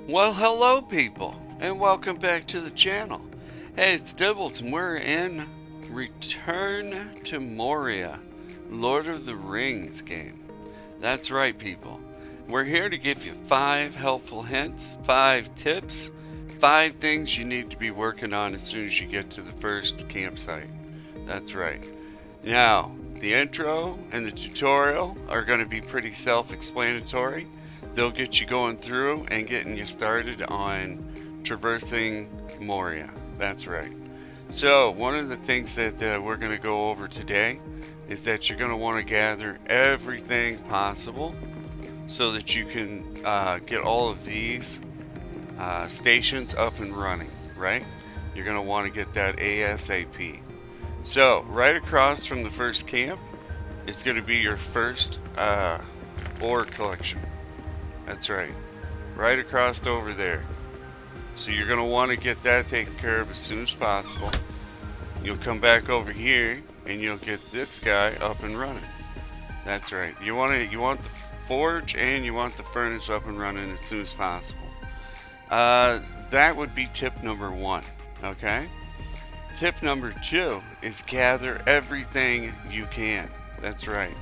Well, hello people, and welcome back to the channel. Hey, it's Dibbles, and we're in Return to Moria, Lord of the Rings game. That's right, people. We're here to give you 5 helpful hints, 5 tips, 5 things you need to be working on as soon as you get to the first campsite. That's right. Now, the intro and the tutorial are going to be pretty self-explanatory. They'll get you going through and getting you started on traversing Moria. That's right. So, one of the things that we're going to go over today is that you're going to want to gather everything possible so that you can get all of these stations up and running, right? You're going to want to get that ASAP. So, right across from the first camp is going to be your first ore collection. That's right. Right across over there. So you're going to want to get that taken care of as soon as possible. You'll come back over here and you'll get this guy up and running. That's right. You want the forge and you want the furnace up and running as soon as possible. That would be tip number 1, okay? Tip number 2 is gather everything you can. That's right.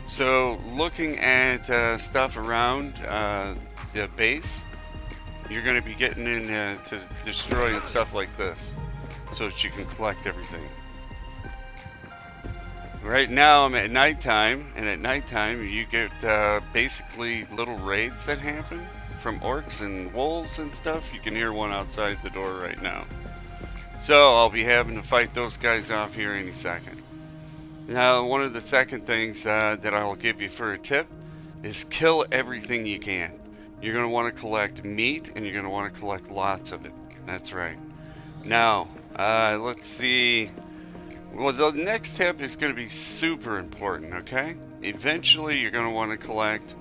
So looking at stuff around the base, you're going to be getting into destroying stuff like this so that you can collect everything. Right now I'm at nighttime, and at nighttime you get basically little raids that happen from orcs and wolves and stuff. You can hear one outside the door right now. So I'll be having to fight those guys off here any second. Now, one of the second things that I'll give you for a tip is kill everything you can. You're going to want to collect meat, and you're going to want to collect lots of it. That's right. Now, let's see. Well, the next tip is going to be super important, okay? Eventually, you're going to want to collect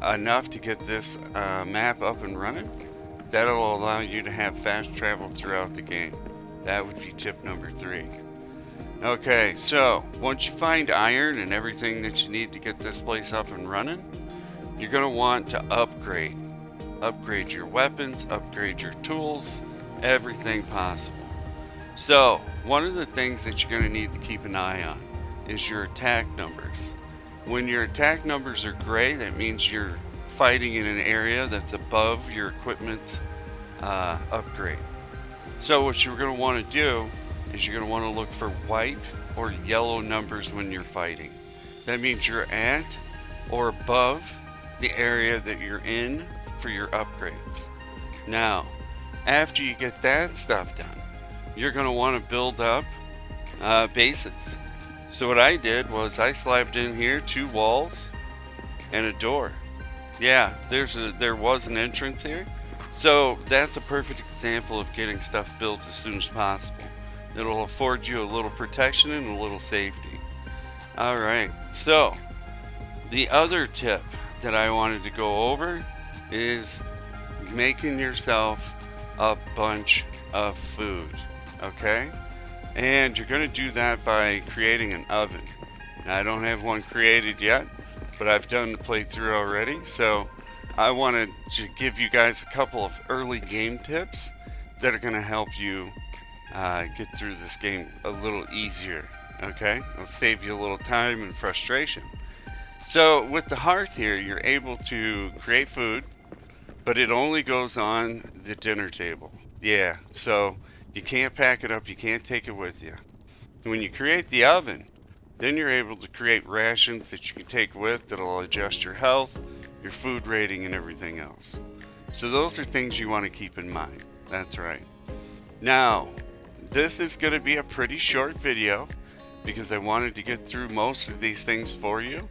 enough to get this map up and running. That'll allow you to have fast travel throughout the game. That would be tip number 3. Okay, so once you find iron and everything that you need to get this place up and running, you're going to want to upgrade. Upgrade your weapons, upgrade your tools, everything possible. So, one of the things that you're going to need to keep an eye on is your attack numbers. When your attack numbers are gray, that means you're fighting in an area that's above your equipment's upgrade. So what you're going to want to do is you're going to want to look for white or yellow numbers when you're fighting. That means you're at or above the area that you're in for your upgrades. Now, after you get that stuff done, you're going to want to build up bases. So what I did was I slapped in here 2 walls and a door. Yeah, there was an entrance here. So that's a perfect example of getting stuff built as soon as possible. It'll afford you a little protection and a little safety. Alright, so the other tip that I wanted to go over is making yourself a bunch of food, okay? And you're going to do that by creating an oven. Now, I don't have one created yet, but I've done the playthrough already, so I wanted to give you guys a couple of early game tips that are going to help you get through this game a little easier, okay? It'll save you a little time and frustration. So with the hearth here, you're able to create food, but it only goes on the dinner table. Yeah, so you can't pack it up, you can't take it with you. When you create the oven, then you're able to create rations that you can take with that'll adjust your health, your food rating, and everything else. So those are things you want to keep in mind. That's right. Now, this is going to be a pretty short video because I wanted to get through most of these things for you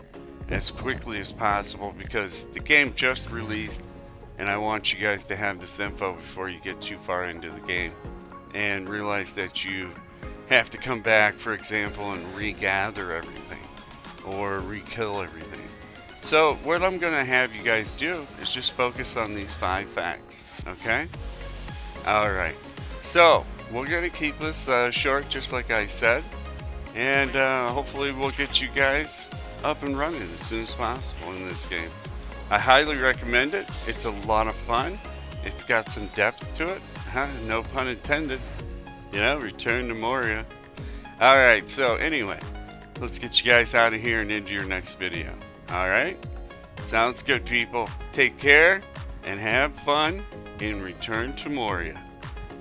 as quickly as possible because the game just released and I want you guys to have this info before you get too far into the game and realize that you have to come back, for example, and regather everything or re-kill everything. So what I'm going to have you guys do is just focus on these 5 facts, okay? Alright, so we're going to keep this short just like I said, and hopefully we'll get you guys up and running as soon as possible in this game. I highly recommend it. It's a lot of fun. It's got some depth to it, huh? No pun intended. You know, return to Moria. Alright, so anyway, let's get you guys out of here and into your next video. Alright? Sounds good, people. Take care and have fun in Return to Moria.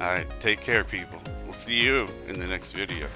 Alright, take care, people. We'll see you in the next video.